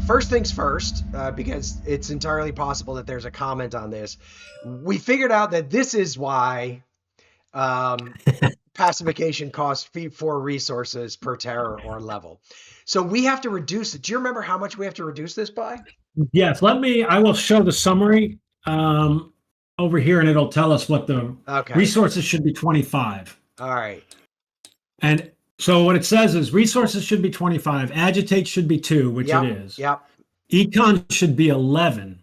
first things first, because it's entirely possible that there's a comment on this. We figured out that this is why pacification costs four resources per terror or level. So we have to reduce it. Do you remember how much we have to reduce this by? Yes, I will show the summary over here and it'll tell us what the Okay. resources should be 25. All right. And so what it says is resources should be 25, agitate should be 2, which Yep, it is. Yep. Econ should be 11.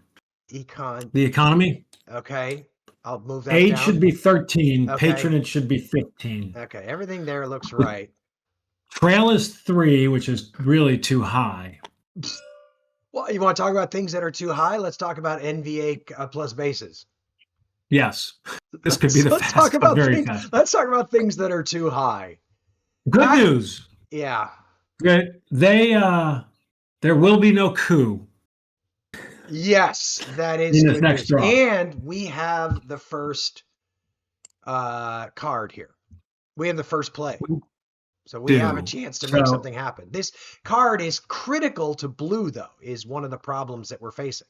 Econ. The economy. Okay. I'll move that Aid down. should be 13. Okay. Patronage should be 15. Okay. Everything there looks right. Trail is 3, which is really too high. Well, you want to talk about things that are too high? Let's talk about NVA plus bases. Yes. This could be the let's fast, talk about very things, fast. Let's talk about things that are too high. Good news. Yeah. Good. There will be no coup. Yes, that is in this next draw. And we have the first card here. We have the first play. So we have a chance to make something happen. This card is critical to blue, though, is one of the problems that we're facing.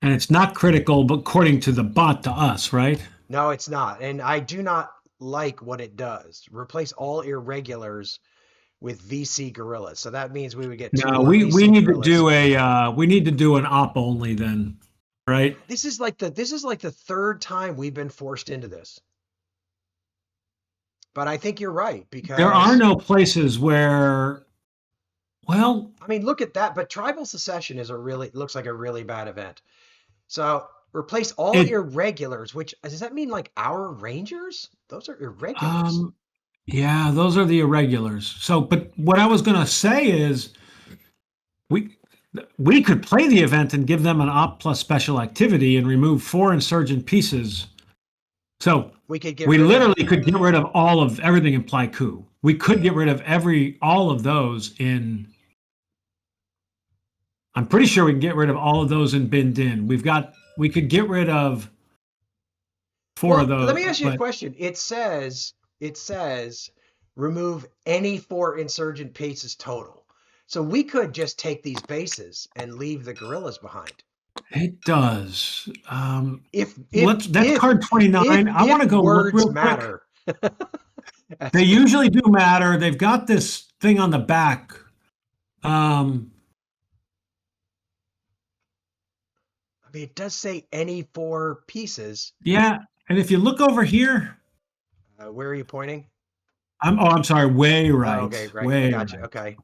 And it's not critical, but according to the bot, to us, right? No, it's not. And I do not like what it does. Replace all irregulars with VC gorillas. So that means we would get two. No, we need gorillas. We need to do an op only then, right? This is like the third time we've been forced into this. But I think you're right, because there are no places where, well, I mean, look at that. But tribal secession looks like a really bad event. So replace all irregulars, which does that mean like our rangers? Those are irregulars. Yeah, those are the irregulars. So, but what I was going to say is we could play the event and give them an op plus special activity and remove 4 insurgent pieces. So we literally could get rid of all of everything in Ply Coup. We could get rid of all of those in. I'm pretty sure we can get rid of all of those in Bin Din. We could get rid of 4 of those. Let me ask you a question. It says remove any 4 insurgent pieces total. So we could just take these bases and leave the guerrillas behind. It does. That's card 29. I want to go words real matter. They usually do matter. They've got this thing on the back. I mean, it does say any 4 pieces. Yeah, and if you look over here, where are you pointing? I'm sorry, way right. Oh, okay, right. Gotcha. Right. Okay.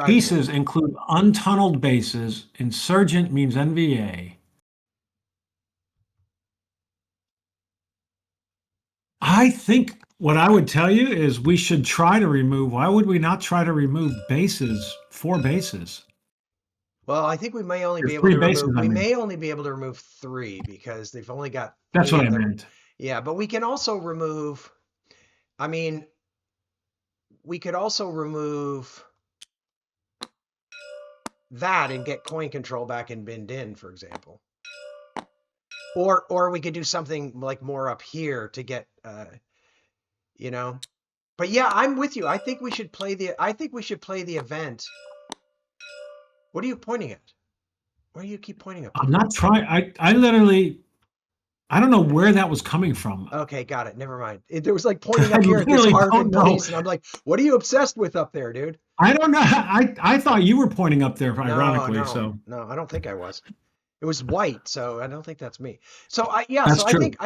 Pieces include untunneled bases. Insurgent means NVA. I think what I would tell you is we should try to remove. Why would we not try to remove bases? 4 bases. Well, I think we may only be able to remove. We may only be able to remove 3 because they've only got. That's what I meant. Yeah, but we can also remove. I mean, we could also remove that and get coin control back in Bin Din, for example. Or we could do something like more up here to get, But yeah, I'm with you. I think we should play the event. What are you pointing at? Where do you keep pointing up? I'm not trying. I literally, I don't know where that was coming from. Okay, got it. Never mind. There was like pointing up here at this Harvard place, and I'm like, what are you obsessed with up there, dude? I don't know. I thought you were pointing up there, ironically. No, I don't think I was. It was white, so I don't think that's me. So I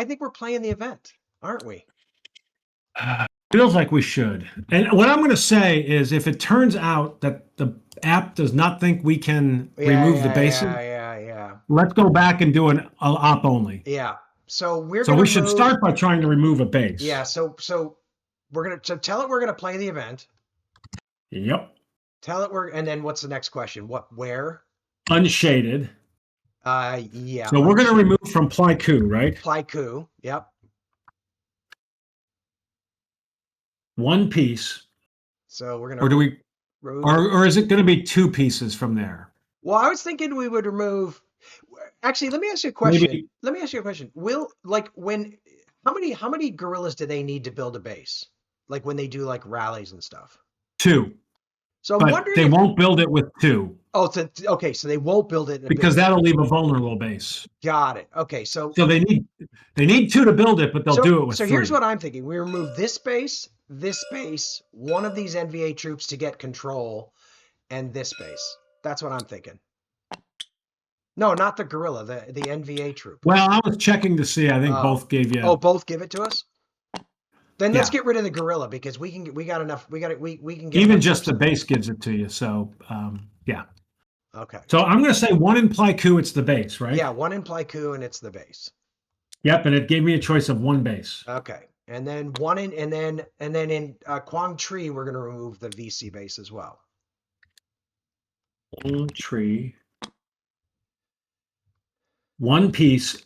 think we're playing the event, aren't we? Feels like we should. And what I'm going to say is, if it turns out that the app does not think we can remove the bases, let's go back and do an op only. Yeah. So we should start by trying to remove a base. Yeah. So we're gonna tell it we're gonna play the event. Yep. Tell it and then what's the next question? Where? Unshaded. Yeah. So we're gonna remove from Ply Coup, right? Ply Coup. Yep. 1 piece. So we're gonna. Or do we? Or is it going to be 2 pieces from there? Well, I was thinking we would remove. Actually, let me ask you a question. How many guerrillas do they need to build a base? Like when they do like rallies and stuff. 2. So I'm but wondering they if won't build it with 2. Oh, okay, so they won't build it in a Because base. that'll leave a vulnerable base. Got it. Okay, so they need 2 to build it, but they'll do it with so here's 3. what I'm thinking. We remove this base, one of these NVA troops to get control, and this base. That's what I'm thinking. No, not the guerrilla, the NVA troop. Well, I was checking to see. I think both gave you. Oh, both give it to us? Then let's Yeah. get rid of the guerrilla because we got enough. We can get Even enough just troops. the base gives it to you. So, yeah. Okay. So I'm going to say 1 in Pleiku, it's the base, right? Yeah, 1 in Pleiku and it's the base. Yep, and it gave me a choice of 1 base. Okay. And then one in and then in Quang Tri, we're going to remove the VC base as well. Quang Tri. 1 piece,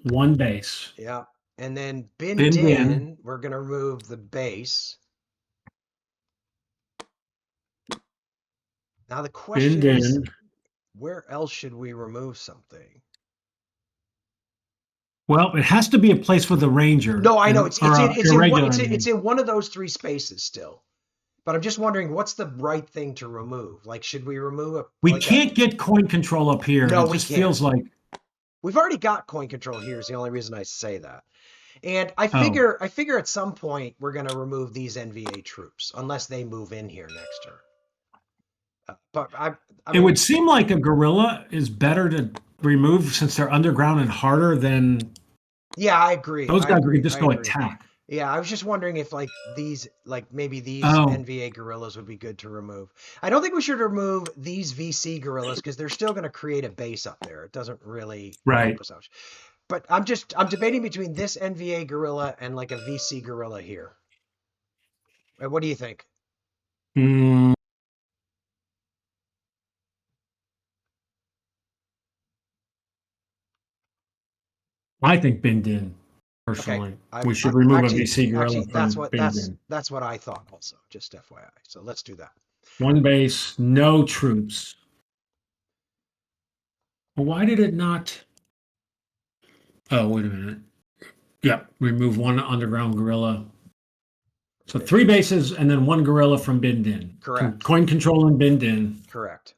1 base. Yeah. And then Bin Din, we're going to remove the base. Now the question is, where else should we remove something? Well, it has to be a place with a ranger. No, I know it's in one of those 3 spaces still. But I'm just wondering, what's the right thing to remove? Like, should we remove We can't get coin control up here. No, it just feels like we've already got coin control here. Is the only reason I say that. And I figure at some point we're going to remove these NVA troops unless they move in here next turn. But it would seem like a guerrilla is better to remove since they're underground and harder than. Yeah, I agree. Those guys can just go attack. Yeah, I was just wondering if maybe these NVA guerrillas would be good to remove. I don't think we should remove these VC guerrillas because they're still going to create a base up there. It doesn't really help us out. But I'm debating between this NVA guerrilla and like a VC guerrilla here. What do you think? I think Bin Din. Personally, we should remove a VC guerrilla from Bin Din. That's what I thought also, just FYI. So let's do that. 1 base, no troops. Well, why did it not? Oh, wait a minute. Yeah, remove 1 underground guerrilla. So 3 bases and then 1 guerrilla from Bin Din. Correct. Coin control in Bin Din. Correct.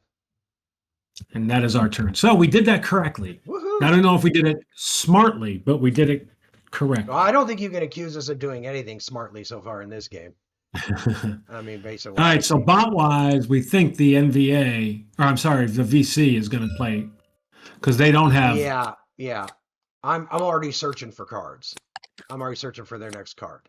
And that is our turn. So we did that correctly. Woohoo. I don't know if we did it smartly, but we did it correctly. Well, I don't think you can accuse us of doing anything smartly so far in this game. I mean, basically. All right, so bot-wise, we think the NVA, or I'm sorry, the VC is going to play because they don't have. Yeah. I'm already searching for cards. I'm already searching for their next card.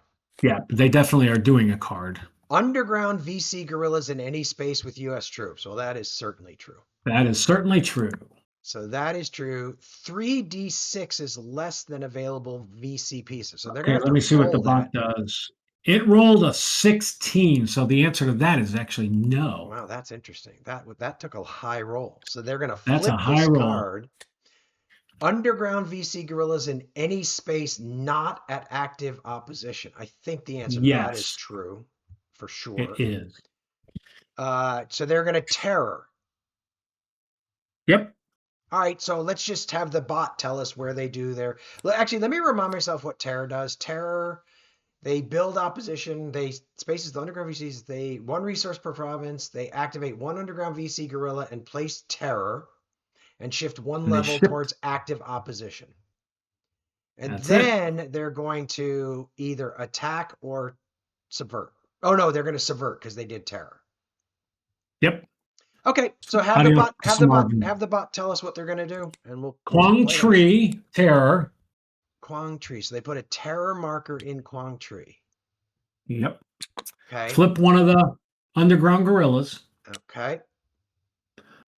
Yeah, they definitely are doing a card. Underground VC guerrillas in any space with U.S. troops. Well, that is certainly true. That is certainly true. So that is true. 3d6 is less than available VC pieces. So they're going to let me see what the bot does. It rolled a 16, so the answer to that is actually no. Wow, that's interesting. That took a high roll. So they're going to flip this card. Underground VC guerrillas in any space not at active opposition. I think the answer to that is true, for sure. It is. So they're going to terror. Yep. All right, so let's just have the bot tell us where they do their. Actually, let me remind myself what terror does. Terror, they build opposition. They spaces the underground VCs. They 1 resource per province. They activate 1 underground VC guerrilla and place terror, and shift 1 level towards active opposition. And then they're going to either attack or subvert. Oh no, they're going to subvert because they did terror. Yep. Okay, so have the bot tell us what they're going to do, and we'll. Quang Tri terror. Quang Tri. So they put a terror marker in Quang Tri. Yep. Okay. Flip 1 of the underground guerrillas. Okay.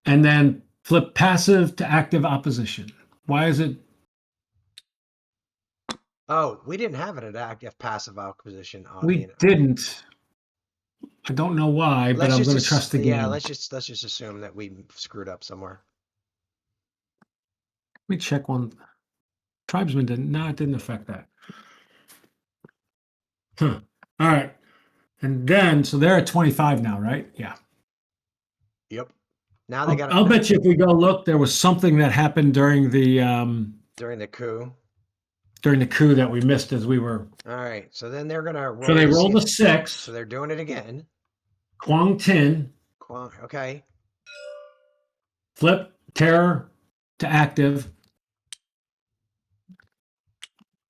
And then flip passive to active opposition. Why is it? Oh, we didn't have it at active passive opposition. We didn't. I don't know why, but I'm going to trust the game. Yeah, let's just assume that we screwed up somewhere. Let me check one. Tribesman didn't. No, it didn't affect that. Huh. All right. And then, so they're at 25 now, right? Yeah. Yep. Now they got. I'll bet you if we go look, there was something that happened during the coup. During the coup that we missed as we were. All right. So then they're gonna. So they rolled a 6. So they're doing it again. Quang Tin. Okay. Flip terror to active.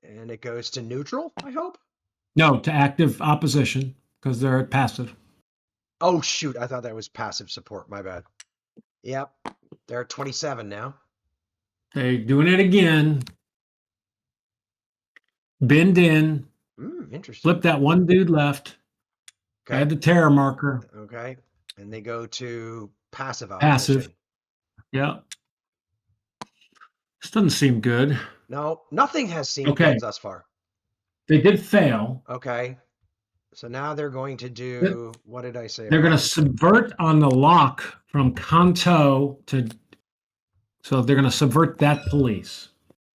And it goes to neutral, I hope? No, to active opposition because they're at passive. Oh, shoot. I thought that was passive support. My bad. Yep. They're at 27 now. They're doing it again. Bend in. Interesting. Flip that one dude left. Okay. Add the terror marker. Okay. And they go to passive opposition. Passive. Yeah. This doesn't seem good. No, nothing has seemed good thus far. They did fail. Okay. So now they're going to do, what did I say? They're going to subvert on the lock from Kanto to, so they're going to subvert that police.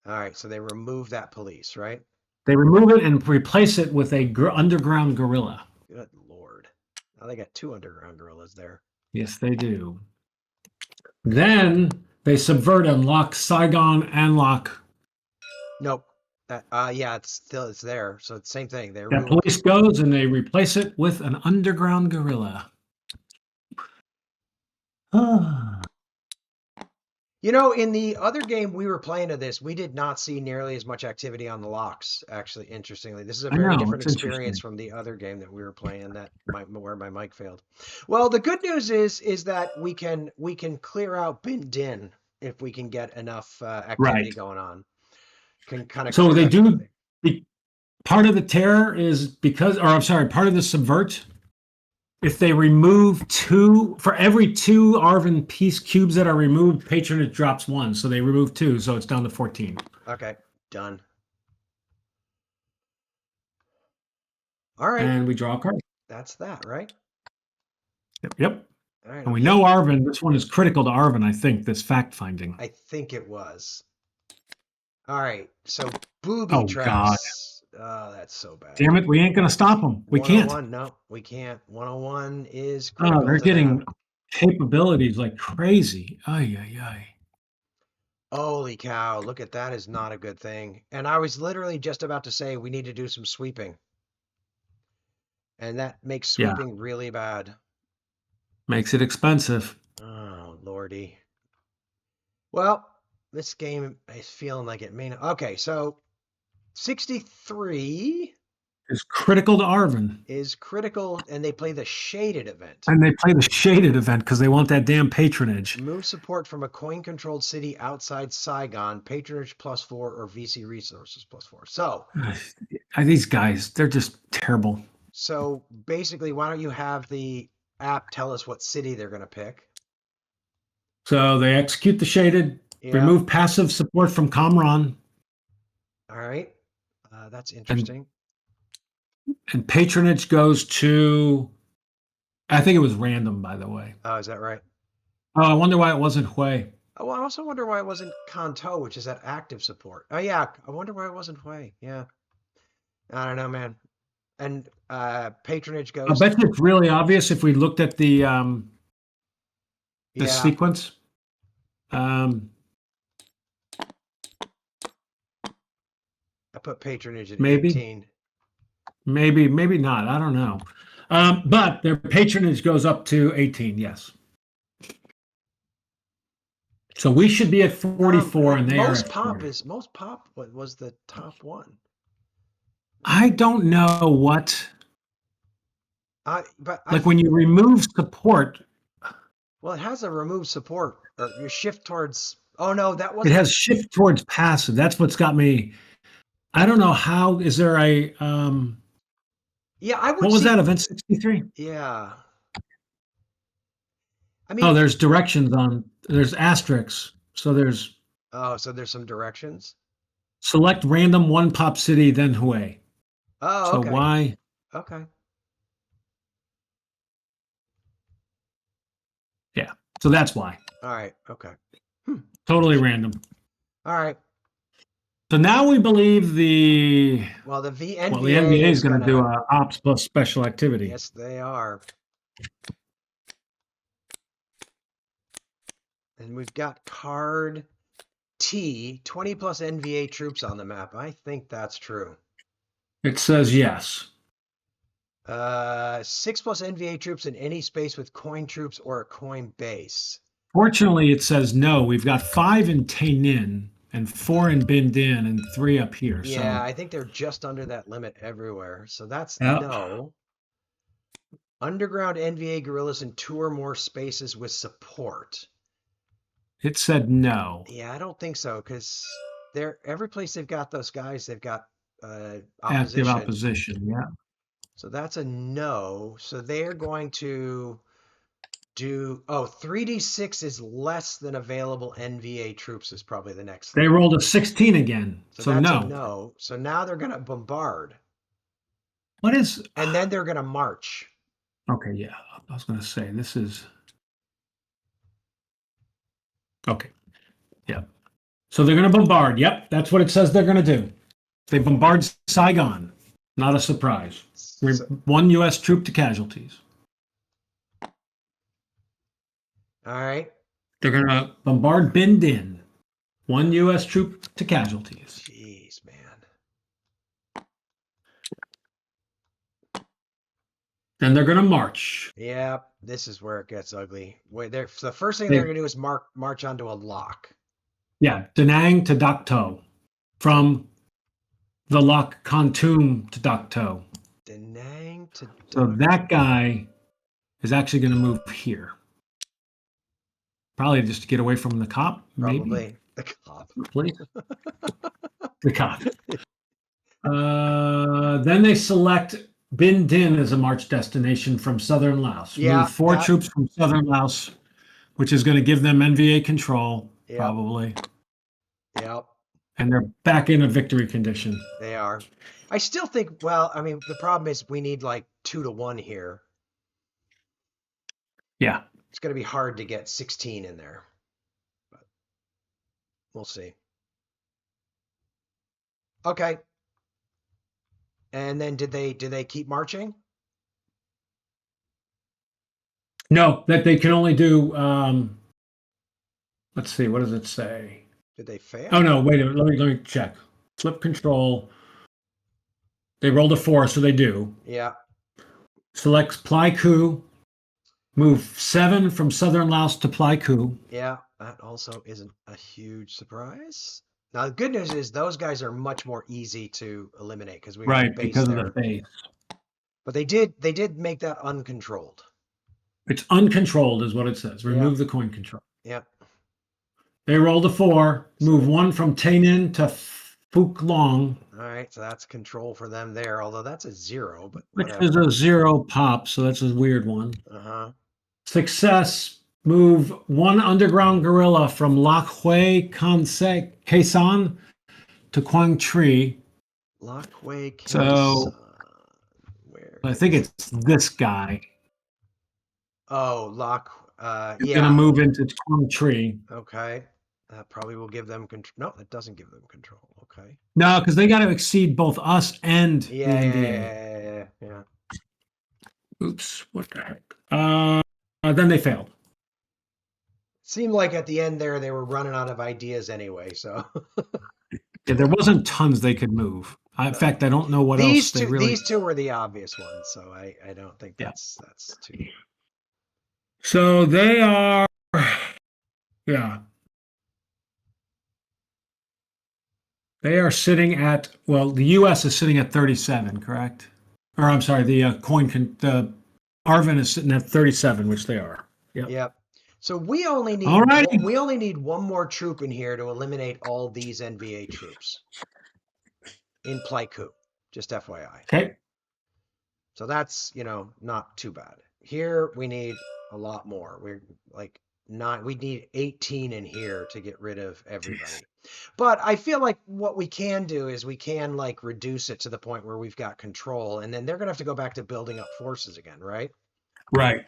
All right. So they remove that police, right? They remove it and replace it with a underground guerrilla. Good Lord. Now they got 2 underground guerrillas there. Yes, they do. Then they subvert and lock Saigon and lock. Nope. Yeah, it's there. So it's the same thing. That police goes and they replace it with an underground guerrilla. You know, in the other game we were playing of this, we did not see nearly as much activity on the locks. Actually, interestingly, this is a very different experience from the other game that we were playing where my mic failed. Well, the good news is that we can clear out Bin Din if we can get enough activity going on. Can kind of so they do. Part of the terror is because, or I'm sorry, part of the subvert. If they remove 2, for every 2 Arvin piece cubes that are removed, patronage drops 1. So they remove 2, so it's down to 14. Okay, done. All right. And we draw a card. That's that, right? Yep. All right, and we know Arvin, this one is critical to Arvin, I think, this fact finding. I think it was. All right, so booby traps. Oh, that's so bad. Damn it, we ain't going to stop them. We can't. No, we can't. 101 is critical. Oh, they're getting capabilities like crazy. Ay, ay, ay. Holy cow, look at that is not a good thing. And I was literally just about to say we need to do some sweeping. And that makes sweeping really bad. Makes it expensive. Oh, Lordy. Well, this game is feeling like it may not. Okay, so 63 is critical to Arvin. Is critical, and they play the shaded event. And they play the shaded event because they want that damn patronage. Move support from a coin-controlled city outside Saigon, patronage +4 or VC resources +4. So these guys, they're just terrible. So basically, why don't you have the app tell us what city they're going to pick? So they execute the shaded, remove passive support from Kamran. All right. That's interesting. And patronage goes to, I think it was random, by the way. Oh, is that right? Oh, I wonder why it wasn't Hui. Oh, I also wonder why it wasn't Kanto, which is that active support. Oh, yeah. I wonder why it wasn't Hui. Yeah. I don't know, man. And patronage goes. I bet you it's really obvious if we looked at the sequence. I put patronage at 18. Maybe not. I don't know. But their patronage goes up to 18, yes. So we should be at 44 and they are at 40. Most pop was the top one. I don't know what. But when you remove support. Well, it has a remove support or you shift towards. Oh no, that was. It has shift towards passive. That's what's got me. I don't know how. Is there a? Yeah, I would. What was that event 63? Yeah. I mean. Oh, there's directions on. There's asterisks. So there's. Oh, so there's some directions. Select random 1 pop city, then Hui. Oh, okay. So why? Okay. Yeah. So that's why. All right. Okay. Totally random. All right. So now we believe the NVA is going to do a ops plus special activity. Yes, they are. And we've got card T, 20 plus NVA troops on the map. I think that's true. It says yes. 6+ NVA troops in any space with coin troops or a coin base. Fortunately, it says no. We've got 5 in Tay Ninh and 4 in Bin Din and 3 up here. Yeah, So I think they're just under that limit everywhere. So that's yeah, no. Underground NVA guerrillas in 2 or more spaces with support. it said no. Yeah, I don't think so because they're every place they've got those guys, they've got Active opposition. opposition. Yeah. So that's a no. So they're going to do 3d6 is less than available NVA troops is probably the next They thing. rolled a 16 again. So So that's a no. no. So now they're going to bombard. What is And then they're going to march. okay, yeah. I was gonna say this is okay. Yeah. So they're gonna bombard. Yep, that's what it says they're gonna do. They bombard Saigon. Not a surprise. So, 1 US troop to casualties. all right. They're gonna bombard Bin Din. 1 US troop to casualties. Jeez, man. Then they're gonna march. Yeah, this is where it gets ugly. Wait, the first thing they're going to do is march onto a lock. Yeah, Da Nang to Dak To. From the Lock Kontum to Dak To. Da Nang to So Dak. that guy is actually going to move here. Probably just to get away from the cop. Probably maybe. the cop. Please. The cop. Then they select Bin Din as a march destination from southern Laos. Yeah, Move 4 troops from southern Laos, which is going to give them NVA control, probably. Yep. And they're back in a victory condition. They are. I still think, well, I mean, the problem is we need like 2-1 here. Yeah. It's going to be hard to get 16 in there. But we'll see. Okay. And then did they keep marching? No, that they can only do let's see, what does it say? Did they fail? Oh no, wait a minute, let me check. Flip control. They rolled a 4, so they do. Yeah. Select Pleiku. Move 7 from southern Laos to Pleiku. Yeah, that also isn't a huge surprise. Now the good news is those guys are much more easy to eliminate because we got a base because there. of the base. But they did make that uncontrolled. It's uncontrolled is what it says. Remove the coin control. Yep. They rolled a 4. Move 1 from Tay Ninh to Phuc Long. All right, so that's control for them there, although that's a 0, but which whatever. is a 0 pop, so that's a weird one. Uh-huh. Success. Move 1 underground guerrilla from Lac Hui Kaisan to Quang Tri. Lac Hui Kaisan. So where I think it's this guy. Oh, He's gonna move into Quang Tri. Okay. That probably will give them control. No, that doesn't give them control. Okay. No, because they got to exceed both us and the NDA. Yeah. Oops, what the heck? Then they failed. Seemed like at the end there they were running out of ideas anyway. So yeah, there wasn't tons they could move. In fact, I don't know what else they really. These two were the obvious ones, so I don't think that's too. So they are, yeah. They are sitting at, well, the U.S. is sitting at 37, correct? Or I'm sorry, the Arvin is sitting at 37, which they are. Yep. So we only need one more troop in here to eliminate all these NVA troops in Pleiku. Just FYI. Okay. So that's, not too bad. Here we need a lot more. We're like we need 18 in here to get rid of everybody. But I feel like what we can do is we can like reduce it to the point where we've got control, and then they're going to have to go back to building up forces again, right? Right.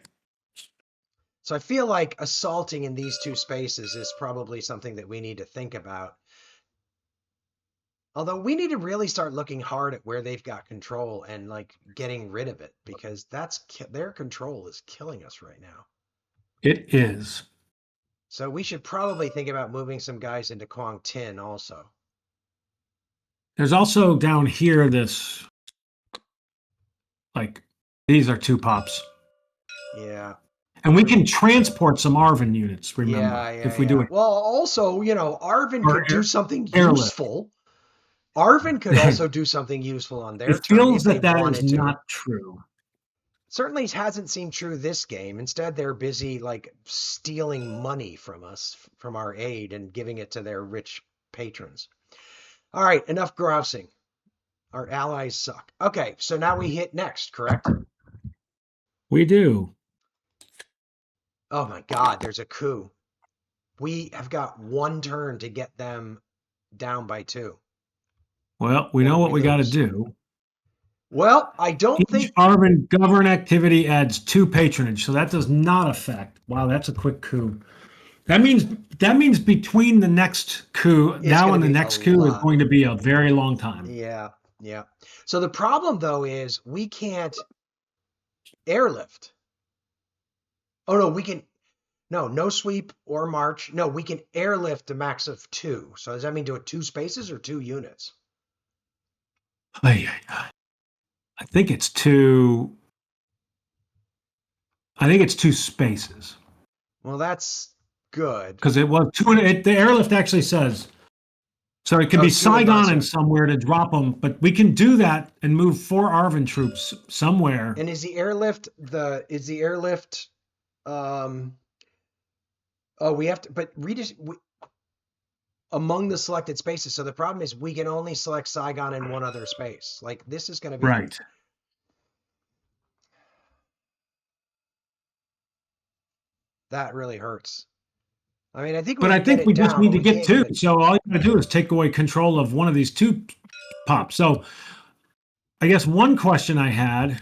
So I feel like assaulting in these 2 spaces is probably something that we need to think about. Although we need to really start looking hard at where they've got control and like getting rid of it, because their control is killing us right now. It is. So we should probably think about moving some guys into Quang Tin also. There's also down here this like These are 2 pops. Yeah. And we can transport some Arvin units, remember, Yeah, if we do it. Well, also, Arvin Or could do something airlift. useful. Arvin could also do something useful on their It turn feels if they that is wanted to. not true. Certainly hasn't seemed true this game. Instead, they're busy like stealing money from us, from our aid, and giving it to their rich patrons. All right, enough grousing. Our allies suck. Okay, so now we hit next, correct? We do. Oh my God, there's a coup. We have got 1 turn to get them down by 2. Well, we know what we got to do. Well, I don't Each think Arvin govern activity adds 2 patronage, so that does not affect. Wow, that's a quick coup. That means between the next coup, now and the next coup is going to be a very long time. Yeah, yeah. So the problem though is we can't airlift. Oh no, we can. No sweep or march. No, we can airlift a max of 2. So does that mean do it 2 spaces or 2 units? I think it's 2. I think it's 2 spaces. Well, that's good. Because it was 2. The airlift actually says. So it could be Saigon and somewhere to drop them, but we can do that and move 4 Arvin troops somewhere. And is the airlift we have to, but among the selected spaces. So the problem is we can only select Saigon in 1 other space. Like this is going to be right. That really hurts. I mean, I think we just need to get 2. So all you got to do is take away control of one of these 2 pops. So I guess one question I had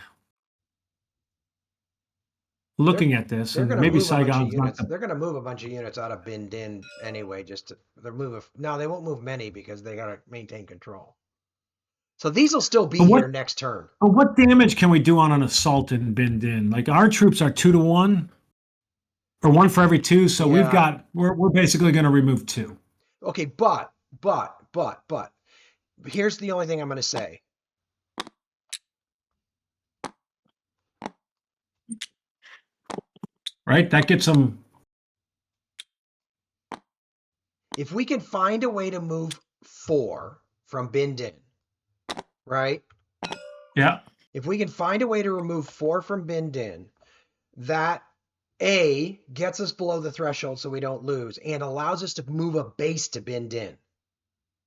looking at this, and maybe Saigon's not. They're going to move a bunch of units out of Bin Din anyway. No, they won't move many because they got to maintain control. So these will still be here next turn. But what damage can we do on an assault in Bin Din? Like our troops are 2 to 1, or 1 for every 2. So we're basically going to remove 2. Okay, but here's the only thing I'm going to say. Right, that gets them. If we can find a way to move 4 from Bin Din, right? Yeah. If we can find a way to remove 4 from Bin Din, that A gets us below the threshold so we don't lose and allows us to move a base to Bin Din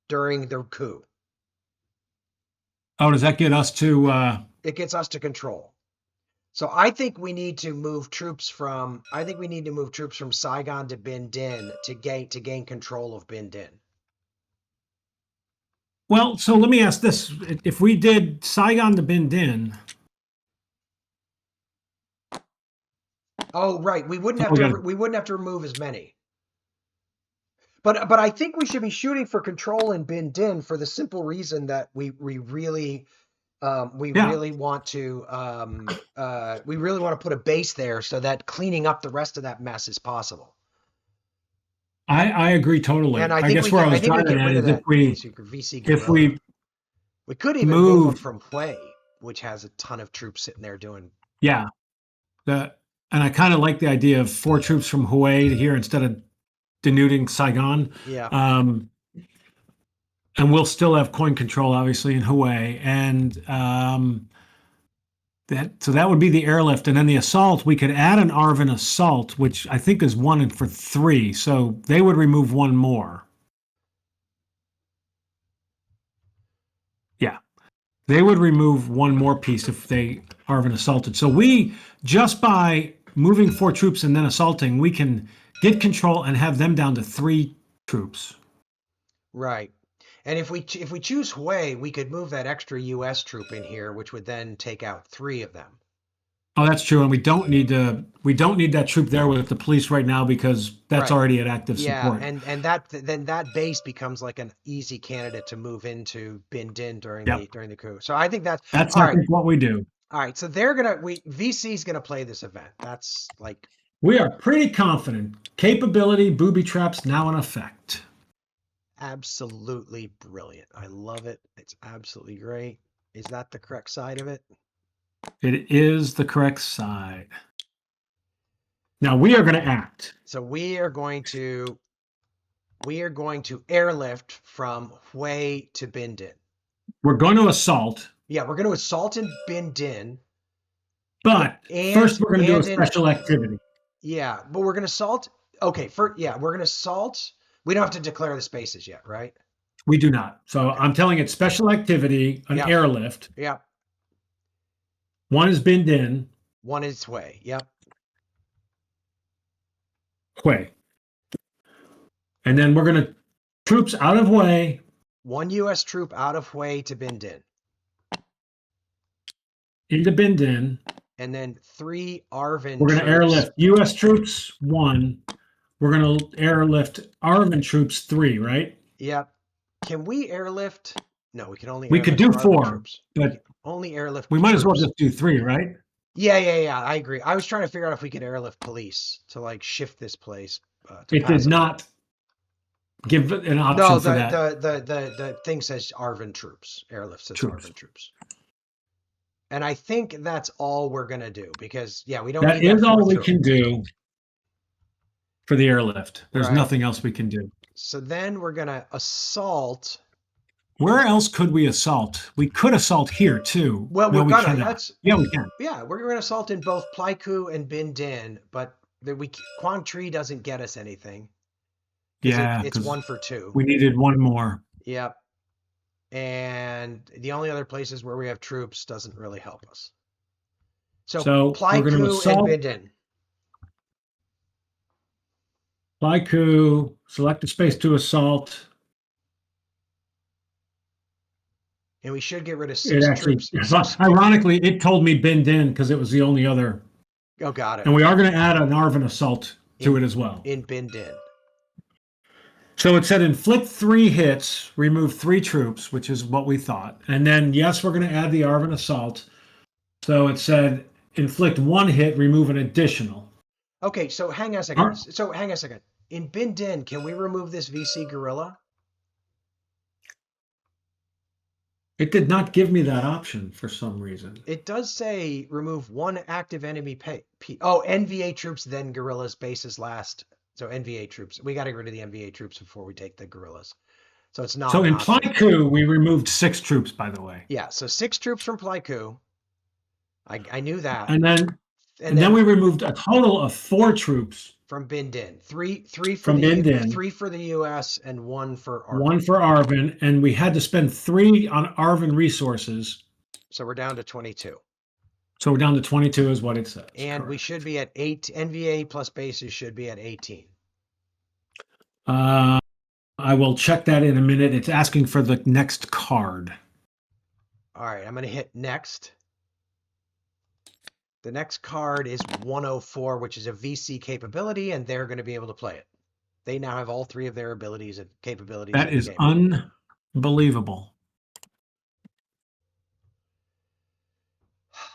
during the coup. Oh, does that get us to? It gets us to control. So I think we need to move troops from. Saigon to Bin Din to gain control of Bin Din. Well, so let me ask this: if we did Saigon to Bin Din. Oh, right. We wouldn't have to remove as many. But I think we should be shooting for control in Bin Din for the simple reason that we really want to put a base there so that cleaning up the rest of that mess is possible. I agree totally. And I guess where I was driving at is if we could even move them from Hue, which has a ton of troops sitting there doing. Yeah. And I kind of like the idea of 4 troops from Hue here instead of denuding Saigon. Yeah. And we'll still have coin control, obviously, in Hue. And that would be the airlift. And then the assault, we could add an Arvin assault, which I think is 1 for 3. So they would remove 1 more. Yeah. They would remove 1 more piece if they Arvin assaulted. So we, just by moving 4 troops and then assaulting, we can get control and have them down to 3 troops. Right. And if we choose Hue, we could move that extra U.S. troop in here, which would then take out 3 of them. Oh, that's true. And we don't need that troop there with the police right now because that's already at active support. Yeah, and that base becomes like an easy candidate to move into Bin Din during the coup. So I think that's what we do. All right, so VC's gonna play this event. That's like we are pretty confident. Capability, booby traps now in effect. Absolutely brilliant. I love it. It's absolutely great. Is that the correct side of it? It is the correct side. Now we are going to act. So we are going to airlift from Hue to Bin Din. We're going to assault. Yeah, we're going to assault in Bin Din. But first we're going to do a special activity. Yeah, but we're going to assault. Okay, we're going to assault. We don't have to declare the spaces yet, right? We do not. So okay. I'm telling it special activity, an airlift. Yeah. One is Bin Din. One is Hue. Yep. Hue. And then we're going to troops out of Hue. One U.S. troop out of Hue to Bin Din. Into Bin Din. And then 3 ARVN We're going to airlift U.S. troops 1. We're going to airlift ARVN troops 3, right? Yep. Can we airlift? No, we can only. We could do 4, but only airlift. We might as well just do 3, right? Yeah. I agree. I was trying to figure out if we could airlift police to like shift this place. It did not give an option for that. No, the thing says ARVN troops. Airlift says ARVN troops. And I think that's all we're gonna do because we don't. That is all we can do for the airlift. There's nothing else we can do. So then we're gonna assault. Where else could we assault? We could assault here too. Well, we're gonna. Yeah, we can. Yeah, we're gonna assault in both Pleiku and Bin Din, but Quang Tri doesn't get us anything. Yeah, it's 1 for 2. We needed 1 more. Yep. And the only other places where we have troops doesn't really help us. So Pleiku and Bin Din. Pleiku, select a space to assault. And we should get rid of 6 troops. Ironically, it told me Bin Din because it was the only other. Oh, got it. And we are going to add an ARVN assault to it as well. In Bin Din. So it said inflict 3 hits, remove 3 troops, which is what we thought. And then, yes, we're going to add the ARVN assault. So it said inflict 1 hit, remove an additional. Okay, so hang on a second. In Bin Din, can we remove this VC guerrilla? It did not give me that option for some reason. It does say remove 1 active enemy NVA troops, then guerrillas, bases last. So NVA troops. We got to get rid of the NVA troops before we take the guerrillas. So it's not. So in Pleiku, we removed 6 troops, by the way. Yeah, so 6 troops from Pleiku. I knew that. And then we removed a total of 4 troops from Bin Din. 3 for from Bin Din. 3 for the US and 1 for ARVN. 1 for ARVN, and we had to spend 3 on ARVN resources. So we're down to 22. So we're down to 22 is what it says. And correct. We should be at 8. NVA plus bases should be at 18. I will check that in a minute. It's asking for the next card. All right, I'm going to hit next. The next card is 104, which is a VC capability, and they're going to be able to play it. They now have all 3 of their abilities and capabilities. That is unbelievable.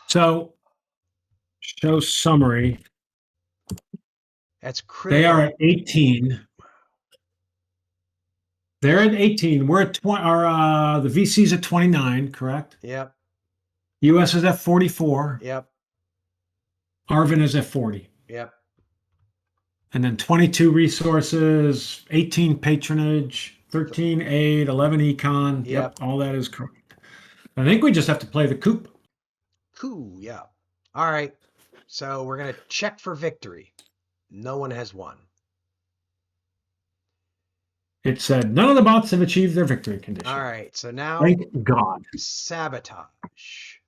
So, show summary. That's critical. They are at 18. They're at 18. We're at 20. The VC's at 29, correct? Yep. US is at 44. Yep. ARVN is at 40. Yep. And then 22 resources, 18 patronage, 13 aid, 11 econ. Yep. All that is correct. I think we just have to play the Coop. Cool, yeah. All right. So we're going to check for victory. No one has won. It said none of the bots have achieved their victory condition. All right. So now, thank God. Sabotage.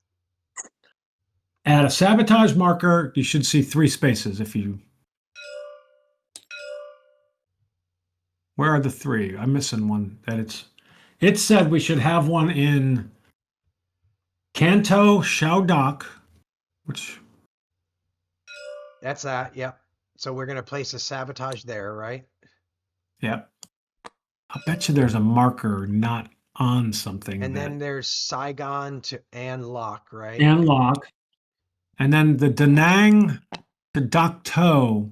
Add a sabotage marker. You should see 3 spaces if you. Where are the 3? I'm missing one. It said we should have one in Kanto Shao Doc, which. That's that. Yep. So we're going to place a sabotage there, right? Yep. I bet you there's a marker not on something. And then there's Saigon to An Loc, right? An Loc. And then the Da Nang to Dak To.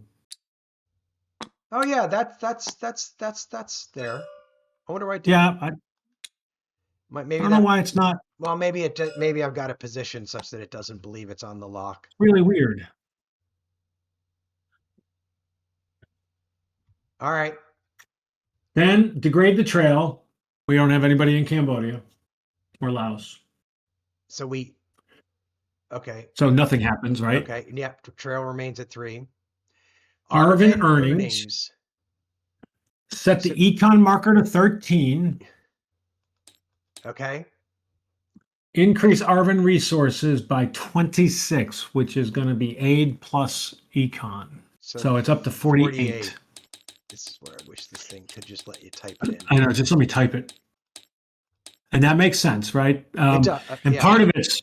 Oh yeah, that's there. I wonder why. Maybe I don't know why it's not. Well, maybe I've got it positioned such that it doesn't believe it's on the lock. Really weird. All right. Then degrade the trail. We don't have anybody in Cambodia or Laos. So okay. So nothing happens, right? Okay. Yep. The trail remains at 3. Arvin earnings. Set the econ marker to 13. Okay. Increase Arvin resources by 26, which is going to be aid plus econ. So it's up to 48. This is where I wish this thing could just let you type it in. I know, just let me type it. And that makes sense, right? And part of it's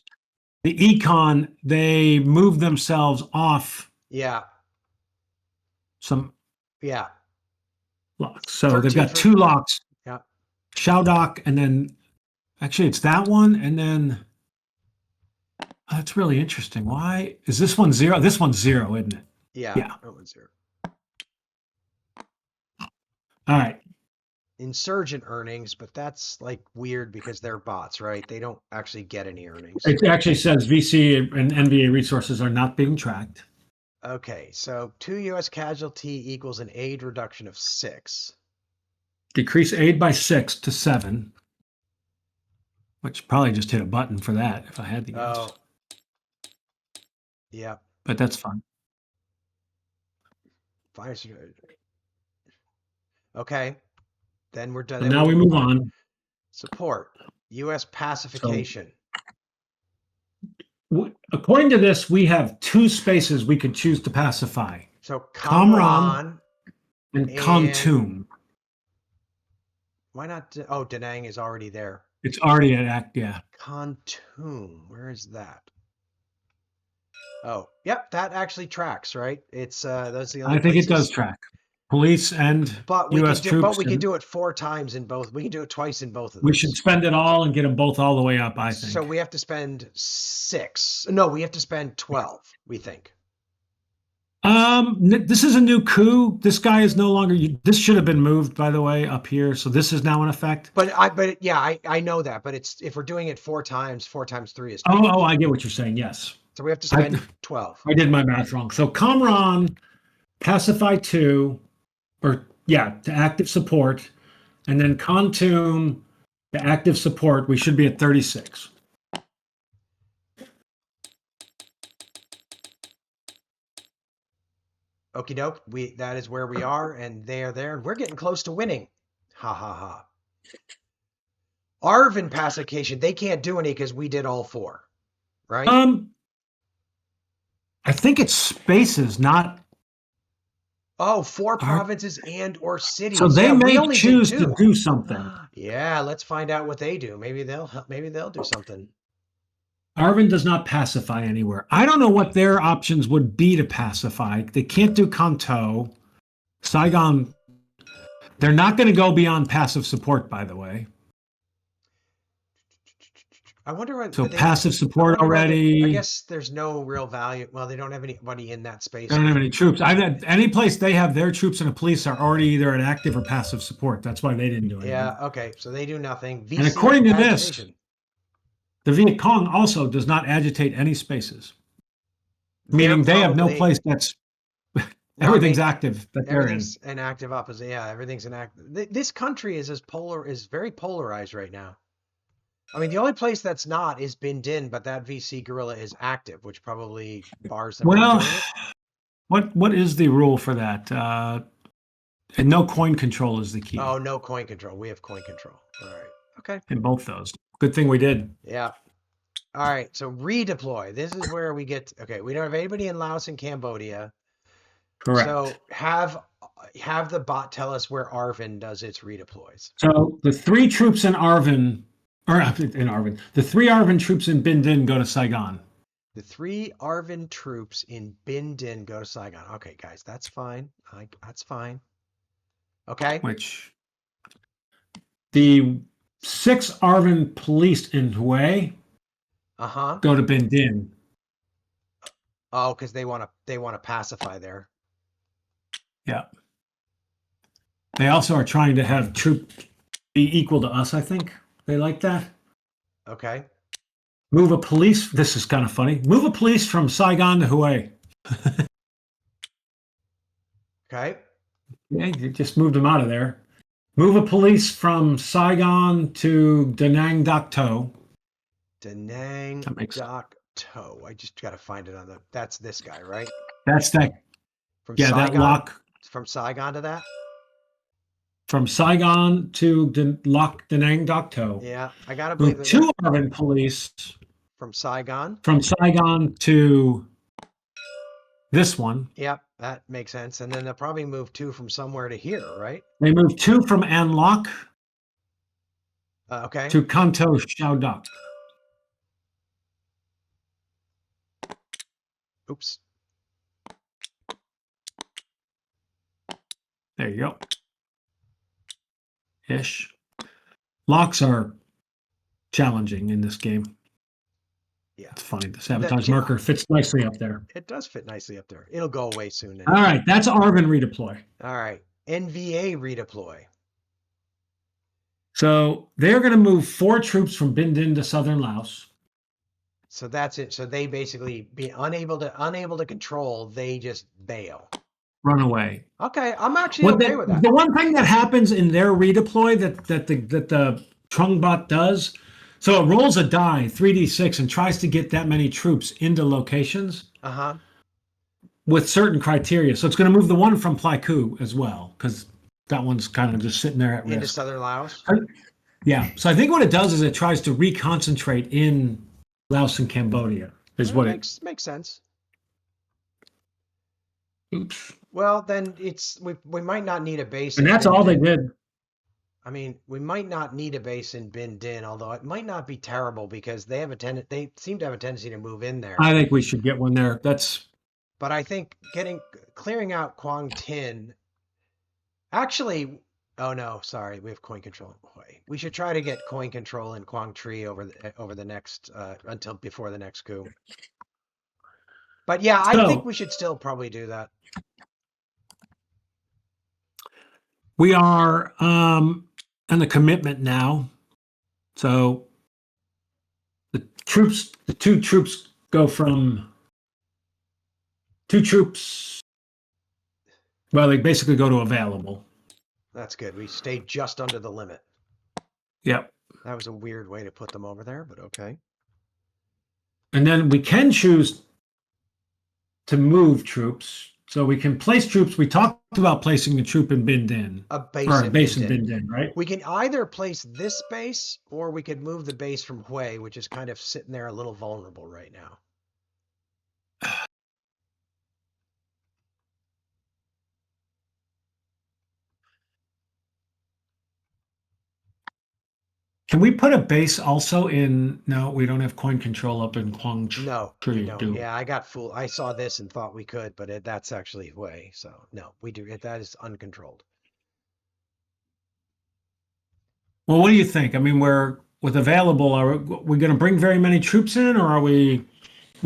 the econ, they move themselves off. Yeah. Yeah. Locks. So they've got 2 locks. Yeah. Shaodok, and then actually it's that one, and then that's really interesting. Why is this one 0? This one's 0, isn't it? Yeah. That one's 0. All right. Insurgent earnings, but that's like weird because they're bots, right? They don't actually get any earnings. It actually says VC and NVA resources are not being tracked. Okay, so 2 U.S. casualty equals an aid reduction of 6. Decrease aid by 6 to 7, which probably just hit a button for that if I had to guess. Oh, yeah. But that's fun. Okay, then we're done. So now we move on. Support U.S. pacification. According to this, we have 2 spaces we could choose to pacify. So Kamran and Kontum. Why not? Oh, Da Nang is already there. It's already at act, yeah. Kontum, where is that? Oh, yep, that actually tracks, right? It's those are the only I think places. It does track. Police and U.S. troops. But we can do it 4 times in both. We can do it twice in both of those. We should spend it all and get them both all the way up, I think. So we have to spend 6. No, we have to spend 12, we think. This is a new coup. This guy is no longer. This should have been moved, by the way, up here. So this is now in effect. But I know that. But it's if we're doing it 4 times 3 is 12. Oh, I get what you're saying. Yes. So we have to spend 12. I did my math wrong. So Kamran, pacify 2, or to active support, and then Kontum, the active support. We should be at 36. Okie doke. That is where we are, and they are there, and we're getting close to winning. Ha ha ha. Arvin pacification, they can't do any because we did all 4, right? I think it's spaces, not. Oh, 4 provinces and or cities. So they may choose to do something. Yeah, let's find out what they do. Maybe they'll do something. Arvin does not pacify anywhere. I don't know what their options would be to pacify. They can't do Kanto. Saigon, they're not going to go beyond passive support, by the way. I wonder what. So passive support already. I guess there's no real value. Well, they don't have anybody in that space. They don't have any troops. Any place they have their troops and the police are already either at active or passive support. That's why they didn't do anything. Yeah. Okay. So they do nothing. VC and according to this, the Viet Cong also does not agitate any spaces, meaning they have no place that's. Everything's active. Everything's an active opposite. Yeah, everything's an active. This country is very polarized right now. I mean, the only place that's not is Bin Din, but that VC guerrilla is active, which probably bars them. Well, what is the rule for that? And no coin control is the key. Oh, no coin control. We have coin control. All right. Okay. In both those. Good thing we did. Yeah. All right. So redeploy. This is where we get. Okay. We don't have anybody in Laos and Cambodia. Correct. So have the bot tell us where Arvin does its redeploys. So the 3 troops in Arvin. The 3 Arvin troops in Bin Din go to Saigon. The 3 Arvin troops in Bin Din go to Saigon. Okay, guys, that's fine. That's fine. Okay. Which the 6 Arvin police in Hue go to Bin Din. Oh, because they want to pacify there. Yeah. They also are trying to have troops be equal to us, I think. They like that. Okay. Move a police. This is kind of funny. Move a police from Saigon to Hue. Okay. Yeah, you just moved them out of there. Move a police from Saigon to Da Nang Dak To. Da Nang That makes Dak To. I just got to find it on the. That's this guy, right? That's that. From Yeah, that Saigon. lock From Saigon to that. from Saigon to Lock Da Nang Dak To. Yeah, I gotta believe Move that. two Arvin police From Saigon. from Saigon to this one. Yep, that makes sense. And then they'll probably move 2 from somewhere to here, right? They move two from An Loc Okay. to Kanto Shao Dak. Oops. There you go. Ish. Locks are challenging in this game. Yeah. It's funny. The sabotage marker fits nicely up there. It does fit nicely up there. It'll go away soon. Anyway. All right. That's Arvin redeploy. All right. NVA redeploy. So they're going to move 4 troops from Binh Dinh to southern Laos. So that's it. So they basically be unable to control. They just bail. Run away. Okay, I'm actually okay with that. The one thing that happens in their redeploy that the Trung bot does, so it rolls a die 3d6 and tries to get that many troops into locations. With certain criteria. So it's going to move the one from Pleiku as well, because that one's kind of just sitting there at risk. Into southern Laos? Yeah. So I think what it does is it tries to reconcentrate in Laos and Cambodia. Makes sense. Oops. Well, then we might not need a base. And that's all they did. I mean, we might not need a base in Binh Dinh, although it might not be terrible because they seem to have a tendency to move in there. I think we should get one there. But I think clearing out Quang Tin. Actually, oh no, sorry, we have coin control. We should try to get coin control in Quang Tri over the next until before the next coup. But yeah, I think we should still probably do that. We are on the commitment now. So the 2 troops go from 2 troops. Well, they basically go to available. That's good. We stayed just under the limit. Yep. That was a weird way to put them over there, but okay. And then we can choose to move troops. So we can place troops. We talked about placing a troop in Binh Dinh. A base in Binh Dinh, right? We can either place this base or we could move the base from Hue, which is kind of sitting there a little vulnerable right now. Can we put a base also in? No, we don't have coin control up in Quang Tri. No, we don't. Yeah, I got fooled. I saw this and thought we could, but that's actually Hue. So no, we do. That is uncontrolled. Well, what do you think? I mean, with available, are we going to bring very many troops in, or are we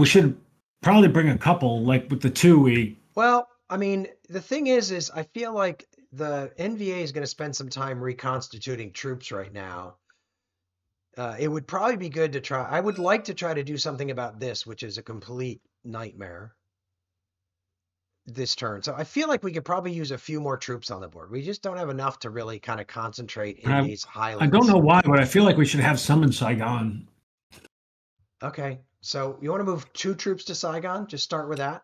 should probably bring a couple, like with the 2 Well, I mean, the thing is I feel like the NVA is going to spend some time reconstituting troops right now. It would probably be good to try. I would like to try to do something about this, which is a complete nightmare this turn. So I feel like we could probably use a few more troops on the board. We just don't have enough to really kind of concentrate in these highlands. I don't know why, but I feel like we should have some in Saigon. Okay. So you want to move 2 troops to Saigon? Just start with that.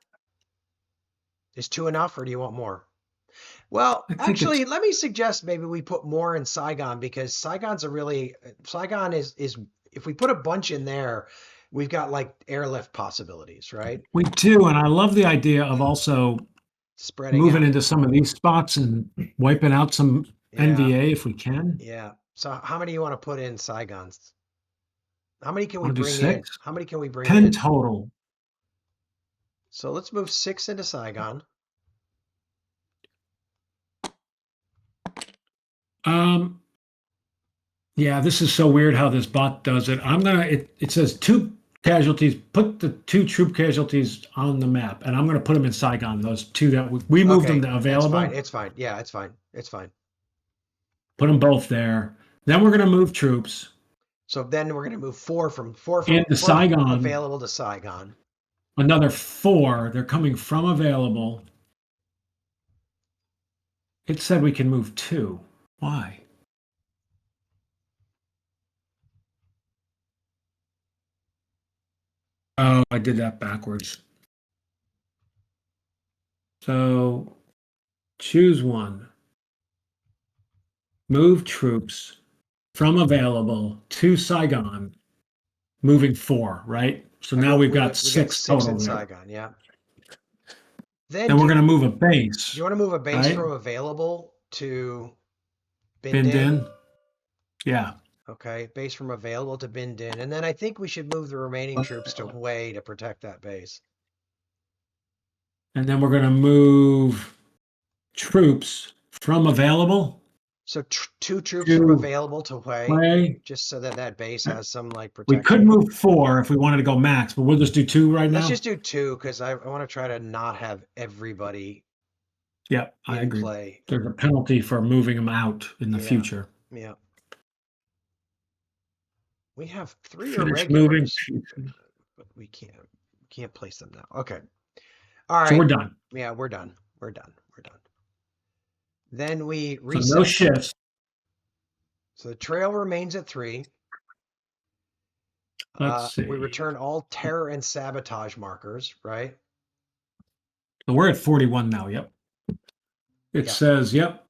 Is 2 enough, or do you want more? Well, actually, let me suggest maybe we put more in Saigon, because Saigon is if we put a bunch in there, we've got like airlift possibilities, right? We do, and I love the idea of also moving into some of these spots and wiping out some NVA if we can. Yeah. So how many do you want to put in Saigons? How many can we bring in? How many can we bring in? 10 total. So let's move 6 into Saigon. Yeah, this is so weird how this bot does it. It says 2 casualties, put the 2 troop casualties on the map, and I'm going to put them in Saigon, those 2 that we moved them to available. It's fine. Yeah, it's fine. It's fine. Put them both there. Then we're going to move troops. So then we're going to move four from into Saigon. available to Saigon. Another 4. They're coming from available. It said we can move 2. Why? Oh, I did that backwards. So choose one. Move troops from available to Saigon, moving 4, right? So now we've got 6 total in there. Saigon, yeah. Then we're going to move a base. Do you want to move a base from available to Bin Din? Yeah. Okay, base from available to Bin Din. And then I think we should move the remaining troops to Hue to protect that base. And then we're going to move troops from available. So 2 troops from available to Hue, just so that base has some like protection. We could move 4 if we wanted to go max, but we'll just do 2 right now. Let's just do 2 because I want to try to not have everybody. Yeah, I agree. Play. There's a penalty for moving them out in the future. Yeah. We have 3 irregulars, but we can't place them now. Okay. All right. So we're done. Yeah, we're done. Then we reset. So no shifts. So the trail remains at 3. Let's see. We return all terror and sabotage markers, right? So we're at 41 now. Yep. It says, yep.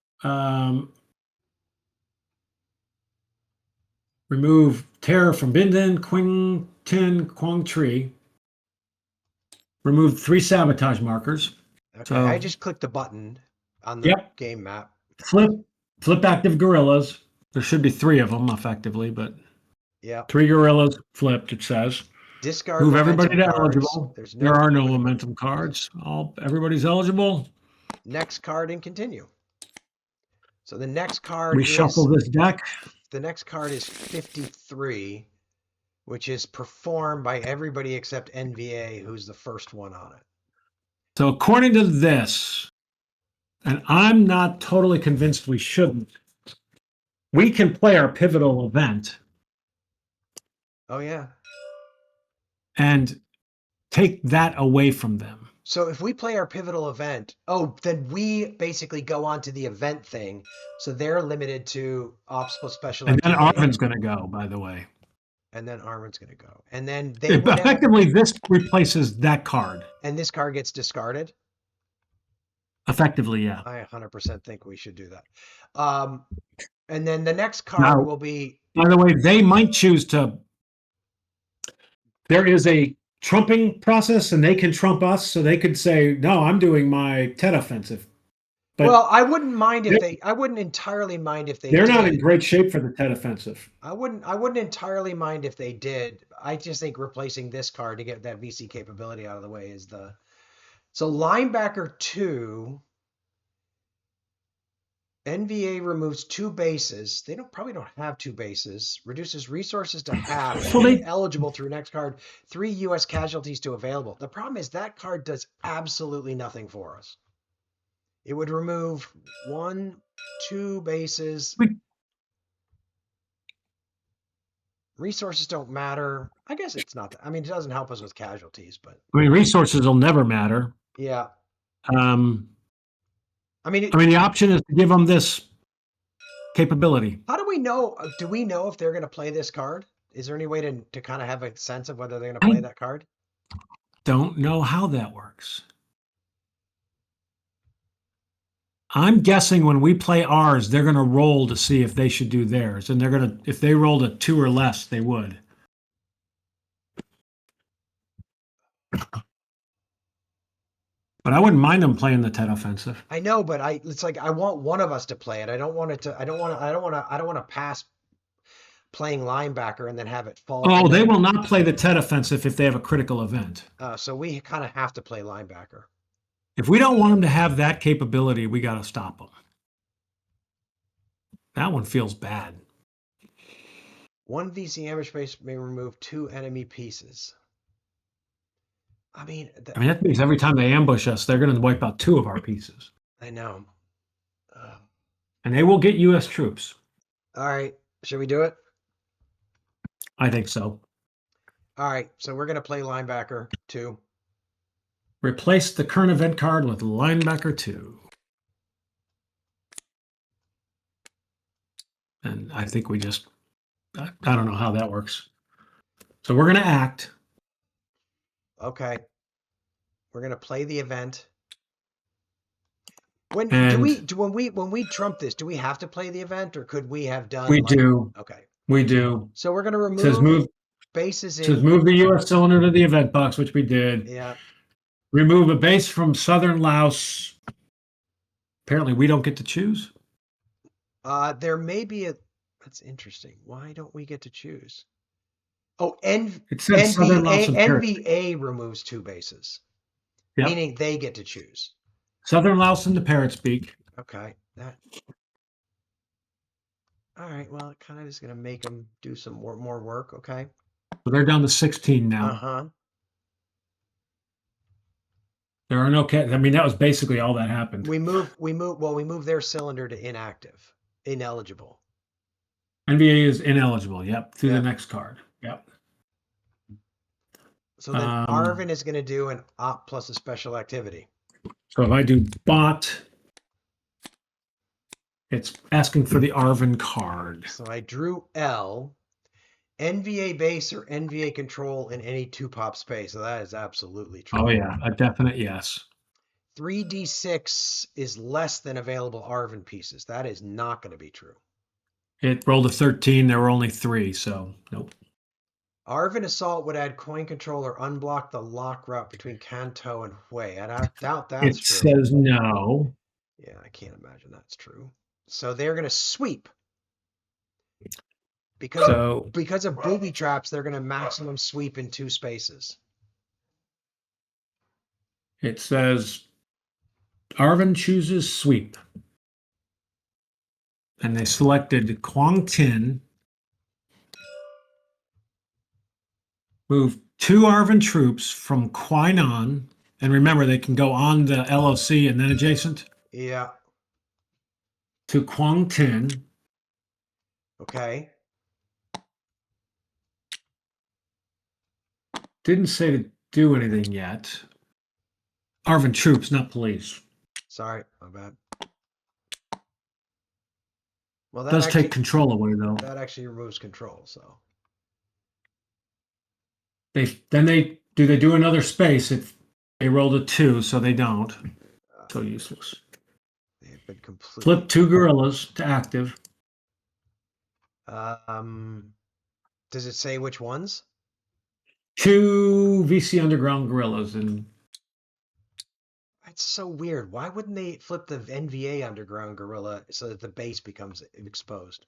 Remove terror from Bin Din, Quing Tin, Quang Tri. Remove 3 sabotage markers. Okay, so I just clicked the button on the game map. Flip active guerrillas. There should be 3 of them effectively, but 3 guerrillas flipped, it says. Discard move everybody to eligible. There are no momentum cards. Everybody's eligible. Next card and continue. So the next card reshuffle this deck. The next card is 53, which is performed by everybody except NVA, who's the first one on it. So according to this, and I'm not totally convinced we shouldn't, we can play our pivotal event. Oh, yeah. And take that away from them. So if we play our pivotal event, then we basically go on to the event thing. So they're limited to ops plus special activity. And then Arvin's going to go, by the way. And then Arvin's going to go. And then they effectively this replaces that card. And this card gets discarded? Effectively, yeah. I 100% think we should do that. And then the next card will be... By the way, they might choose to... There is a trumping process, and they can trump us, so they could say, no, I'm doing my Tet offensive. But well, I wouldn't mind if they... I wouldn't entirely mind if they They're not in great shape for the Tet offensive. I wouldn't entirely mind if they did. I just think replacing this card to get that VC capability out of the way is the... So linebacker 2... NVA removes 2 bases. They probably don't have 2 bases. Reduces resources to half. Eligible through next card. 3 U.S. casualties to available. The problem is that card does absolutely nothing for us. It would remove 1, 2 bases. Resources don't matter. I guess it's not. I mean, it doesn't help us with casualties, but resources will never matter. Yeah. I mean, the option is to give them this capability. How do we know? Do we know if they're going to play this card? Is there any way to kind of have a sense of whether they're going to play that card? Don't know how that works. I'm guessing when we play ours, they're going to roll to see if they should do theirs, and they're going to, if they rolled a 2 or less, they would. But I wouldn't mind them playing the Tet offensive. I know, but it's like I want one of us to play it. I don't want to pass playing linebacker and then have it fall. Oh, they will not play the Tet offensive if they have a critical event. So we kind of have to play linebacker. If we don't want them to have that capability, we got to stop them. That one feels bad. 1 VC ambush base may remove 2 enemy pieces. I mean, that means every time they ambush us, they're going to wipe out 2 of our pieces. I know. And they will get U.S. troops. All right. Should we do it? I think so. All right, so we're gonna play linebacker 2. Replace the current event card with linebacker 2. And I think we just, I don't know how that works. So we're going to act. Okay. We're gonna play the event. When we trump this, do we have to play the event, or could we have done We like? do. Okay. We do. So we're gonna It says remove move. bases It says in. move the U.S. cylinder to the event box, which we did. Yeah. Remove a base from Southern Laos. Apparently, we don't get to choose. There may be a. That's interesting. Why don't we get to choose? Oh, It says Southern Laos and NVA removes 2 bases, Yep. meaning they get to choose. Southern Laos and the Parrot speak. Okay. That. All right. Well, it kind of is going to make them do some more work. Okay. So they're down to 16 now. Uh-huh. There are no I mean, that was basically all that happened. We move their cylinder to inactive, ineligible. NVA is ineligible. Yep. To the next card. Yep. So then Arvin is going to do an op plus a special activity. So if I do bot, it's asking for the Arvin card. So I drew L, NVA base or NVA control in any 2-pop space. So that is absolutely true. Oh yeah, a definite yes. 3d6 is less than available Arvin pieces. That is not going to be true. It rolled a 13. There were only 3, so nope. Arvin Assault would add coin control or unblock the lock route between Kanto and Hue. I doubt that's true. It says no. Yeah, I can't imagine that's true. So they're going to sweep. Because of booby traps, they're going to maximum sweep in 2 spaces. It says Arvin chooses sweep. And they selected Quang Tin. Move 2 Arvin troops from Quainan. And remember, they can go on the LOC and then adjacent. Yeah. To Quang Tin. Okay. Didn't say to do anything yet. Arvin troops, not police. Sorry, my bad. Well, that does take control away, though. That actually removes control, so. They do another space if they rolled a 2, so they don't. So useless. They have been completely. Flip 2 gorillas to active. Does it say which ones? 2 VC Underground gorillas, and that's so weird. Why wouldn't they flip the NVA Underground gorilla so that the base becomes exposed?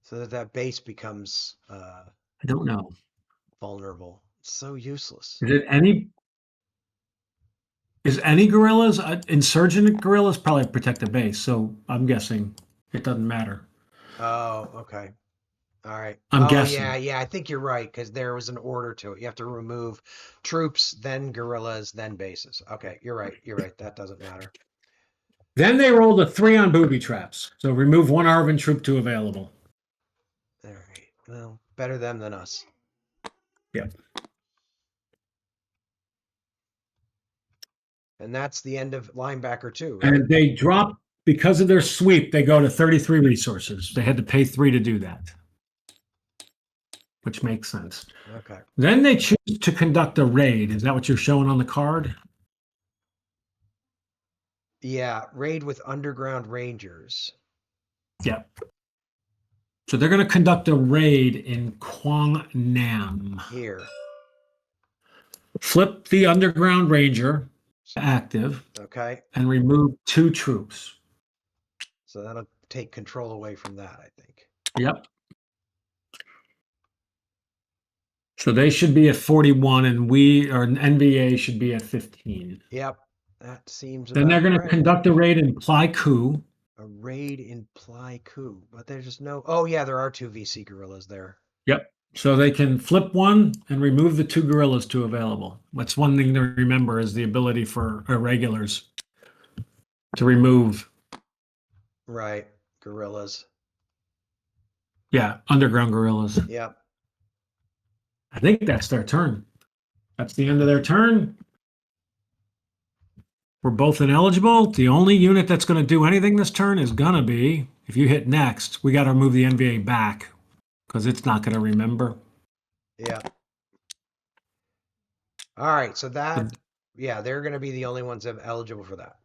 So that base becomes I don't know. Vulnerable. It's so useless. Is any gorillas insurgent gorillas probably protect the base, so I'm guessing it doesn't matter. Oh, okay. All right. I'm guessing. Yeah, I think you're right, because there was an order to it. You have to remove troops, then guerrillas, then bases. Okay, you're right. That doesn't matter. Then they rolled a 3 on booby traps. So remove 1 Arvin troop to available. All right. Well, better them than us. Yep. And that's the end of linebacker 2, right? And they drop, because of their sweep, they go to 33 resources. They had to pay 3 to do that, which makes sense. Okay. Then they choose to conduct a raid. Is that what you're showing on the card? Yeah, raid with underground rangers. Yep. So they're going to conduct a raid in Quang Nam. Here. Flip the underground ranger to active. Okay. And remove 2 troops. So that'll take control away from that, I think. Yep. So they should be at 41, and NVA should be at 15. Yep. That seems. Then they're going to conduct a raid in Pleiku. A raid in Pleiku, but there's just no. Oh yeah, there are 2 VC gorillas there. Yep. So they can flip 1 and remove the 2 gorillas to available. That's one thing to remember, is the ability for irregulars to remove. Right, gorillas. Yeah, underground gorillas. Yep. I think that's their turn. That's the end of their turn. We're both ineligible. The only unit that's going to do anything this turn is going to be, if you hit next, we got to move the NVA back because it's not going to remember. Yeah. All right. So that, yeah, they're going to be the only ones that are eligible for that.